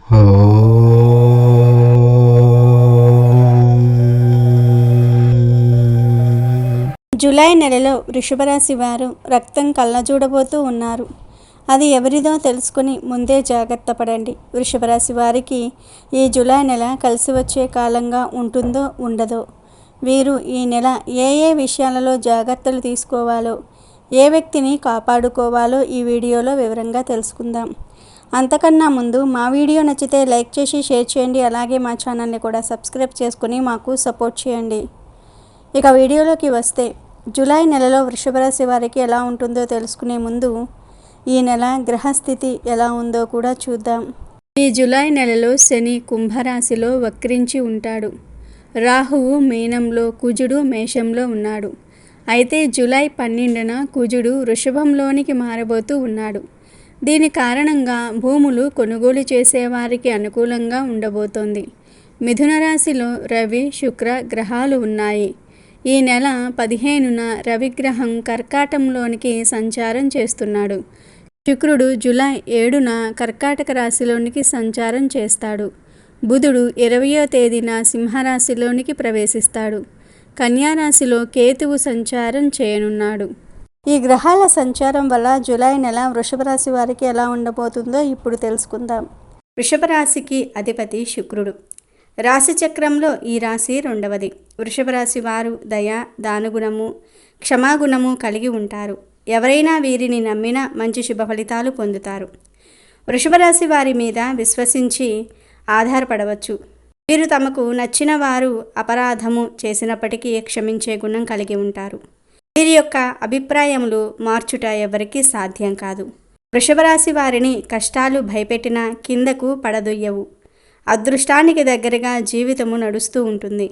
July నెలలో వృషభ రాశి వారు రక్తం కళ్ళజూడబోతూ ఉన్నారు. అది ఎవరిదో తెలుసుకుని ముందే జాగ్రత్త పడండి. వృషభ రాశి వారికి ఈ జూలై నెల కలిసి వచ్చే కాలంగా ఉంటుందో ఉండదో, వీరు ఈ నెల ఏ ఏ విషయాలలో జాగ్రత్తలు తీసుకోవాలో, ఏ వ్యక్తిని కాపాడుకోవాలో ఈ వీడియోలో వివరంగా తెలుసుకుందాం. అంతకన్నా ముందు మా వీడియో నచ్చితే లైక్ చేసి షేర్ చేయండి. అలాగే మా ఛానల్ని కూడా సబ్స్క్రైబ్ చేసుకుని మాకు సపోర్ట్ చేయండి. ఇక వీడియోలోకి వస్తే, జూలై నెలలో వృషభ రాశి వారికి ఎలా ఉంటుందో తెలుసుకునే ముందు ఈ నెల గ్రహస్థితి ఎలా ఉందో కూడా చూద్దాం. ఈ జూలై నెలలో శని కుంభరాశిలో వక్రించి ఉంటాడు. రాహువు మీనంలో, కుజుడు మేషంలో ఉన్నాడు. అయితే జూలై 12న కుజుడు వృషభంలోనికి మారబోతూ ఉన్నాడు. దీని కారణంగా భూములు కొనుగోలు చేసేవారికి అనుకూలంగా ఉండబోతోంది. మిథున రాశిలో రవి, శుక్ర గ్రహాలు ఉన్నాయి. ఈ నెల 15న రవిగ్రహం కర్కాటంలోనికి సంచారం చేస్తున్నాడు. శుక్రుడు జూలై 7న కర్కాటక రాశిలోనికి సంచారం చేస్తాడు. బుధుడు 20వ తేదీన సింహరాశిలోనికి ప్రవేశిస్తాడు. కన్యారాశిలో కేతువు సంచారం చేయనున్నాడు. ఈ గ్రహాల సంచారం వల్ల జూలై నెల వృషభ రాశి వారికి ఎలా ఉండబోతుందో ఇప్పుడు తెలుసుకుందాం. వృషభ రాశికి అధిపతి శుక్రుడు. రాశి చక్రంలో ఈ రాశి 2వది. వృషభ రాశి వారు దయ, దానగుణము, క్షమాగుణము కలిగి ఉంటారు. ఎవరైనా వీరిని నమ్మినా మంచి శుభ ఫలితాలు పొందుతారు. వృషభ రాశి వారి మీద విశ్వసించి ఆధారపడవచ్చు. వీరు తమకు నచ్చిన వారు అపరాధము చేసినప్పటికీ క్షమించే గుణం కలిగి ఉంటారు. వీరి యొక్క అభిప్రాయములు మార్చుట ఎవరికీ సాధ్యం కాదు. వృషభ రాశి వారిని కష్టాలు భయపెట్టినా కిందకు పడదొయ్యవు. అదృష్టానికి దగ్గరగా జీవితము నడుస్తూ ఉంటుంది.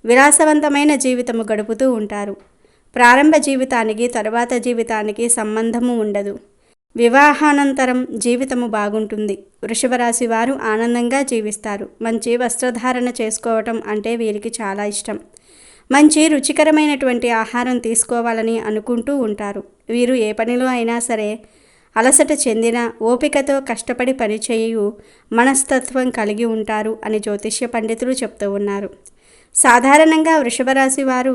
విలాసవంతమైన జీవితము గడుపుతూ ఉంటారు. ప్రారంభ జీవితానికి తరువాత జీవితానికి సంబంధము ఉండదు. వివాహానంతరం జీవితము బాగుంటుంది. వృషభ రాశి వారు ఆనందంగా జీవిస్తారు. మంచి వస్త్రధారణ చేసుకోవటం అంటే వీరికి చాలా ఇష్టం. మంచి రుచికరమైనటువంటి ఆహారం తీసుకోవాలని అనుకుంటూ ఉంటారు. వీరు ఏ పనిలో అయినా సరే అలసట చెందిన, ఓపికతో కష్టపడి పనిచేయు మనస్తత్వం కలిగి ఉంటారు అని జ్యోతిష్య పండితులు చెప్తూ ఉన్నారు. సాధారణంగా వృషభ రాశి వారు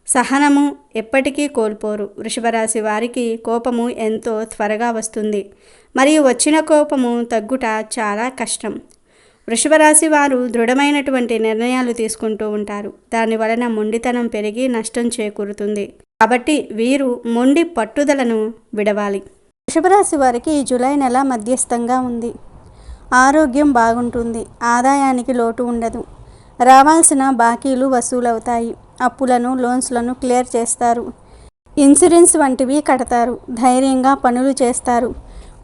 సహనము ఎప్పటికీ కోల్పోరు. వృషభ రాశి వారికి కోపము ఎంతో త్వరగా వస్తుంది, మరియు వచ్చిన కోపము తగ్గుట చాలా కష్టం. వృషభ రాశి వారు దృఢమైనటువంటి నిర్ణయాలు తీసుకుంటూ ఉంటారు. దాని వలన మొండితనం పెరిగి నష్టం చేకూరుతుంది. కాబట్టి వీరు మొండి పట్టుదలను విడవాలి. వృషభ రాశి వారికి ఈ జూలై నెల మధ్యస్థంగా ఉంది. ఆరోగ్యం బాగుంటుంది. ఆదాయానికి లోటు ఉండదు. రావాల్సిన బాకీలు వసూలవుతాయి. అప్పులను, లోన్స్లను క్లియర్ చేస్తారు. ఇన్సూరెన్స్ వంటివి కడతారు. ధైర్యంగా పనులు చేస్తారు.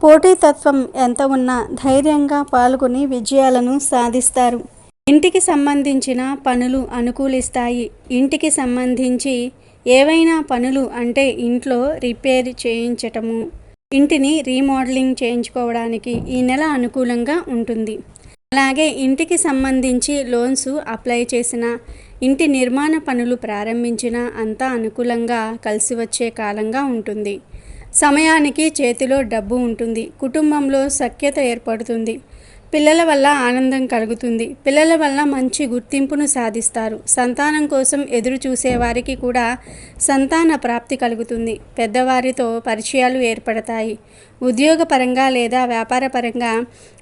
పోటీతత్వం ఎంత ఉన్నా ధైర్యంగా పాల్గొని విజయాలను సాధిస్తారు. ఇంటికి సంబంధించిన పనులు అనుకూలిస్తాయి. ఇంటికి సంబంధించి ఏవైనా పనులు అంటే ఇంట్లో రిపేర్ చేయించటము, ఇంటిని రీమోడలింగ్ చేయించుకోవడానికి ఈ నెల అనుకూలంగా ఉంటుంది. అలాగే ఇంటికి సంబంధించి లోన్స్ అప్లై చేసిన, ఇంటి నిర్మాణ పనులు ప్రారంభించిన అంతా అనుకూలంగా కలిసి వచ్చే కాలంగా ఉంటుంది. సమయానికి చేతిలో డబ్బు ఉంటుంది. కుటుంబంలో సఖ్యత ఏర్పడుతుంది. పిల్లల వల్ల ఆనందం కలుగుతుంది. పిల్లల వల్ల మంచి గుర్తింపును సాధిస్తారు. సంతానం కోసం ఎదురు చూసేవారికి కూడా సంతాన ప్రాప్తి కలుగుతుంది. పెద్దవారితో పరిచయాలు ఏర్పడతాయి. ఉద్యోగపరంగా లేదా వ్యాపారపరంగా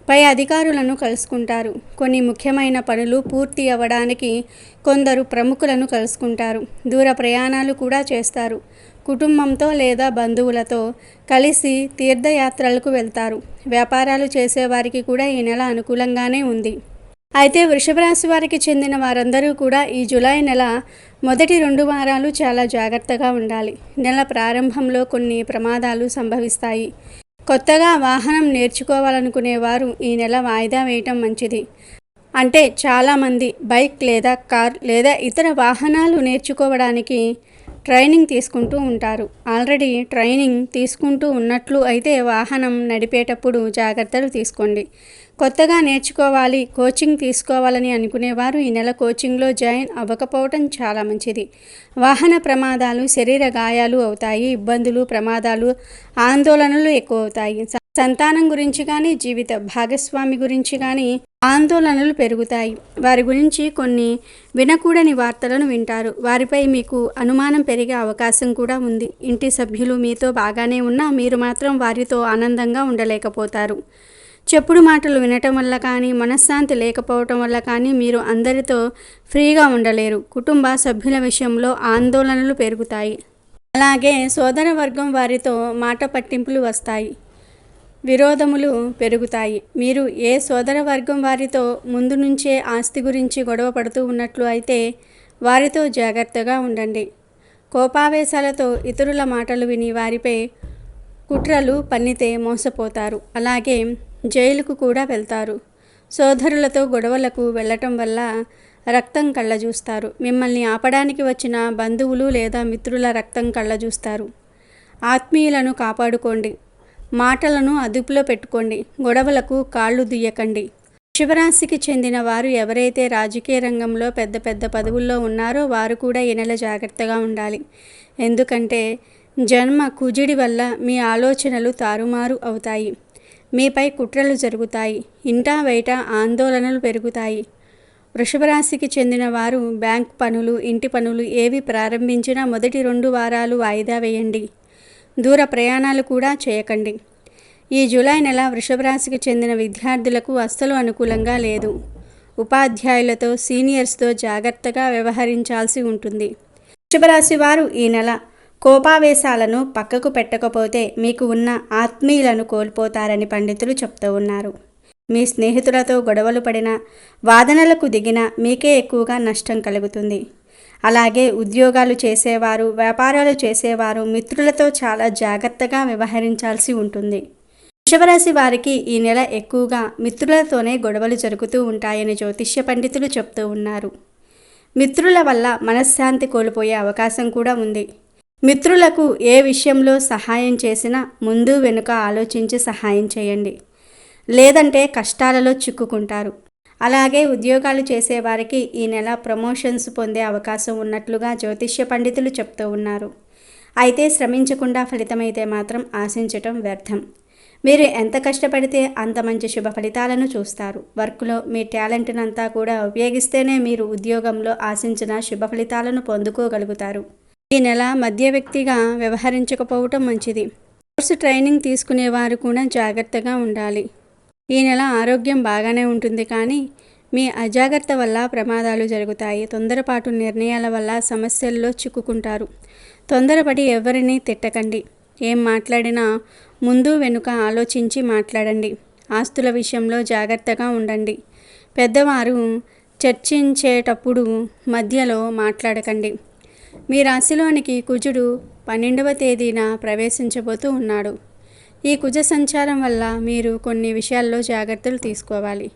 పై అధికారులను కలుసుకుంటారు. కొన్ని ముఖ్యమైన పనులు పూర్తి అవ్వడానికి కొందరు ప్రముఖులను కలుసుకుంటారు. దూర ప్రయాణాలు కూడా చేస్తారు. కుటుంబంతో లేదా బంధువులతో కలిసి తీర్థయాత్రలకు వెళ్తారు. వ్యాపారాలు చేసేవారికి కూడా ఈ నెల అనుకూలంగానే ఉంది. అయితే వృషభ రాశి వారికి చెందిన వారందరూ కూడా ఈ జూలై నెల మొదటి 2 వారాలు చాలా జాగ్రత్తగా ఉండాలి. నెల ప్రారంభంలో కొన్ని ప్రమాదాలు సంభవిస్తాయి. కొత్తగా వాహనం నేర్చుకోవాలనుకునేవారు ఈ నెల వాయిదా వేయటం మంచిది. అంటే చాలామంది బైక్ లేదా కార్ లేదా ఇతర వాహనాలు నేర్చుకోవడానికి ట్రైనింగ్ తీసుకుంటూ ఉంటారు. ఆల్రెడీ ట్రైనింగ్ తీసుకుంటూ ఉన్నట్లు అయితే వాహనం నడిపేటప్పుడు జాగ్రత్తలు తీసుకోండి. కొత్తగా నేర్చుకోవాలి, కోచింగ్ తీసుకోవాలని అనుకునేవారు ఈ నెల కోచింగ్లో జాయిన్ అవ్వకపోవటం చాలా మంచిది. వాహన ప్రమాదాలు, శరీర గాయాలు అవుతాయి. ఇబ్బందులు, ప్రమాదాలు, ఆందోళనలు ఎక్కువ అవుతాయి. సంతానం గురించి కానీ జీవిత భాగస్వామి గురించి కానీ ఆందోళనలు పెరుగుతాయి. వారి గురించి కొన్ని వినకూడని వార్తలను వింటారు. వారిపై మీకు అనుమానం పెరిగే అవకాశం కూడా ఉంది. ఇంటి సభ్యులు మీతో బాగానే ఉన్నా మీరు మాత్రం వారితో ఆనందంగా ఉండలేకపోతారు. చెప్పుడు మాటలు వినటం వల్ల కానీ మనశ్శాంతి లేకపోవటం వల్ల కానీ మీరు అందరితో ఫ్రీగా ఉండలేరు. కుటుంబ సభ్యుల విషయంలో ఆందోళనలు పెరుగుతాయి. అలాగే సోదర వర్గం వారితో మాట పట్టింపులు వస్తాయి. విరోధములు పెరుగుతాయి. మీరు ఏ సోదర వర్గం వారితో ముందు నుంచే ఆస్తి గురించి గొడవ పడుతూ ఉన్నట్లు అయితే వారితో జాగ్రత్తగా ఉండండి. కోపావేశాలతో ఇతరుల మాటలు విని వారిపై కుట్రలు పన్నితే మోసపోతారు. అలాగే జైలుకు కూడా వెళ్తారు. సోదరులతో గొడవలకు వెళ్ళటం వల్ల రక్తం కళ్ళజూస్తారు. మిమ్మల్ని ఆపడానికి వచ్చిన బంధువులు లేదా మిత్రుల రక్తం కళ్ళజూస్తారు. ఆత్మీయులను కాపాడుకోండి. మాటలను అదుపులో పెట్టుకోండి. గొడవలకు కాళ్ళు దుయ్యకండి. వృషభరాశికి చెందిన వారు ఎవరైతే రాజకీయ రంగంలో పెద్ద పెద్ద పదవుల్లో ఉన్నారో వారు కూడా ఈ నెల జాగ్రత్తగా ఉండాలి. ఎందుకంటే జన్మ కుజుడి వల్ల మీ ఆలోచనలు తారుమారు అవుతాయి. మీపై కుట్రలు జరుగుతాయి. ఇంటా బయట ఆందోళనలు పెరుగుతాయి. వృషభరాశికి చెందిన వారు బ్యాంక్ పనులు, ఇంటి పనులు ఏవి ప్రారంభించినా మొదటి 2 వారాలు వాయిదా వేయండి. దూర ప్రయాణాలు కూడా చేయకండి. ఈ జూలై నెల వృషభరాశికి చెందిన విద్యార్థులకు అస్సలు అనుకూలంగా లేదు. ఉపాధ్యాయులతో, సీనియర్స్తో జాగ్రత్తగా వ్యవహరించాల్సి ఉంటుంది. వృషభరాశి వారు ఈ నెల కోపావేశాలను పక్కకు పెట్టకపోతే మీకు ఉన్న ఆత్మీయులను కోల్పోతారని పండితులు చెప్తూ ఉన్నారు. మీ స్నేహితులతో గొడవలు పడినా, వాదనలకు దిగినా మీకే ఎక్కువగా నష్టం కలుగుతుంది. అలాగే ఉద్యోగాలు చేసేవారు, వ్యాపారాలు చేసేవారు మిత్రులతో చాలా జాగ్రత్తగా వ్యవహరించాల్సి ఉంటుంది. వృషభరాశి వారికి ఈ నెల ఎక్కువగా మిత్రులతోనే గొడవలు జరుగుతూ ఉంటాయని జ్యోతిష్య పండితులు చెప్తూ ఉన్నారు. మిత్రుల వల్ల మనశ్శాంతి కోల్పోయే అవకాశం కూడా ఉంది. మిత్రులకు ఏ విషయంలో సహాయం చేసినా ముందు వెనుక ఆలోచించి సహాయం చేయండి. లేదంటే కష్టాలలో చిక్కుకుంటారు. అలాగే ఉద్యోగాలు చేసేవారికి ఈ నెల ప్రమోషన్స్ పొందే అవకాశం ఉన్నట్లుగా జ్యోతిష్య పండితులు చెప్తూ ఉన్నారు. అయితే శ్రమించకుండా ఫలితమైతే మాత్రం ఆశించటం వ్యర్థం. మీరు ఎంత కష్టపడితే అంత మంచి శుభ ఫలితాలను చూస్తారు. వర్క్లో మీ టాలెంట్నంతా కూడా ఉపయోగిస్తేనే మీరు ఉద్యోగంలో ఆశించిన శుభ ఫలితాలను పొందుకోగలుగుతారు. ఈ నెల మధ్య వ్యక్తిగా వ్యవహరించకపోవటం మంచిది. కోర్సు ట్రైనింగ్ తీసుకునేవారు కూడా జాగ్రత్తగా ఉండాలి. ఈ నెల ఆరోగ్యం బాగానే ఉంటుంది, కానీ మీ అజాగ్రత్త వల్ల ప్రమాదాలు జరుగుతాయి. తొందరపాటు నిర్ణయాల వల్ల సమస్యల్లో చిక్కుకుంటారు. తొందరపడి ఎవరిని తిట్టకండి. ఏం మాట్లాడినా ముందు వెనుక ఆలోచించి మాట్లాడండి. ఆస్తుల విషయంలో జాగ్రత్తగా ఉండండి. పెద్దవారు చర్చించేటప్పుడు మధ్యలో మాట్లాడకండి. మీ రాశిలోనికి కుజుడు 12వ తేదీన ప్రవేశించబోతూ ఉన్నాడు. ఈ కుజ సంచారం వల్ల మీరు కొన్ని విషయాల్లో జాగ్రత్తలు తీసుకోవాలి.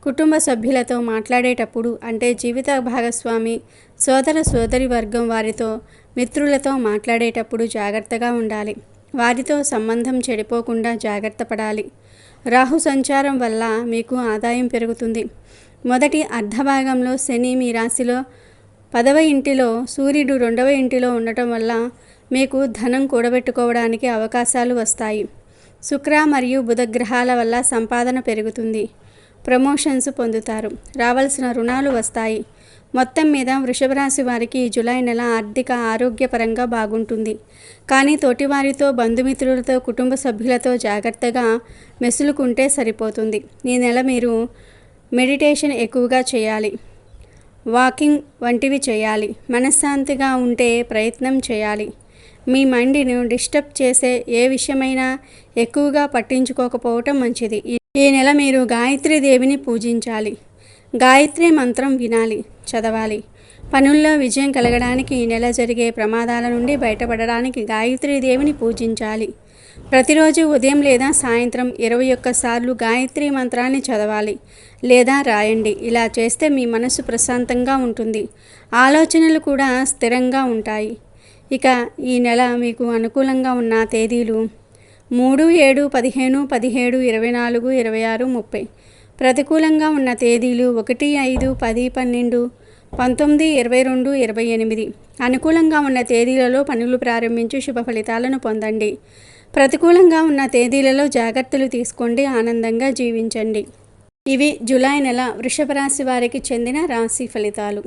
కుటుంబ సభ్యులతో మాట్లాడేటప్పుడు, అంటే జీవిత భాగస్వామి, సోదర సోదరి వర్గం వారితో, మిత్రులతో మాట్లాడేటప్పుడు జాగ్రత్తగా ఉండాలి. వారితో సంబంధం చెడిపోకుండా జాగ్రత్త పడాలి. రాహు సంచారం వల్ల మీకు ఆదాయం పెరుగుతుంది. మొదటి అర్ధభాగంలో శని మీ రాశిలో 10వ ఇంటిలో, సూర్యుడు 2వ ఇంటిలో ఉండటం వల్ల మీకు ధనం కూడబెట్టుకోవడానికి అవకాశాలు వస్తాయి. శుక్ర మరియు బుధ గ్రహాల వల్ల సంపాదన పెరుగుతుంది. ప్రమోషన్స్ పొందుతారు. రావాల్సిన రుణాలు వస్తాయి. మొత్తం మీద వృషభ రాశి వారికి జూలై నెల ఆర్థిక ఆరోగ్యపరంగా బాగుంటుంది. కానీ తోటివారితో, బంధుమిత్రులతో, కుటుంబ సభ్యులతో జాగ్రత్తగా మెసులుకుంటే సరిపోతుంది. ఈ నెల మీరు మెడిటేషన్ ఎక్కువగా చేయాలి. వాకింగ్ వంటివి చేయాలి. మనశ్శాంతిగా ఉంటే ప్రయత్నం చేయాలి. మీ మైండ్ను డిస్టర్బ్ చేసే ఏ విషయమైనా ఎక్కువగా పట్టించుకోకపోవటం మంచిది. ఈ నెల మీరు గాయత్రీ దేవిని పూజించాలి. గాయత్రి మంత్రం వినాలి, చదవాలి. పనుల్లో విజయం కలగడానికి, ఈ నెల జరిగే ప్రమాదాల నుండి బయటపడడానికి గాయత్రీ దేవిని పూజించాలి. ప్రతిరోజు ఉదయం లేదా సాయంత్రం 21 సార్లు గాయత్రి మంత్రాన్ని చదవాలి లేదా రాయండి. ఇలా చేస్తే మీ మనసు ప్రశాంతంగా ఉంటుంది. ఆలోచనలు కూడా స్థిరంగా ఉంటాయి. ఇక ఈ నెల మీకు అనుకూలంగా ఉన్న తేదీలు 3, 7, 15, 17, 24, 26, 30. ప్రతికూలంగా ఉన్న తేదీలు 1, 5, 10, 12, 19, 22, 28. అనుకూలంగా ఉన్న తేదీలలో పనులు ప్రారంభించి శుభ ఫలితాలను పొందండి. ప్రతికూలంగా ఉన్న తేదీలలో జాగ్రత్తలు తీసుకోండి, ఆనందంగా జీవించండి. ఇవి జూలై నెల వృషభ రాశి వారికి చెందిన రాశి ఫలితాలు.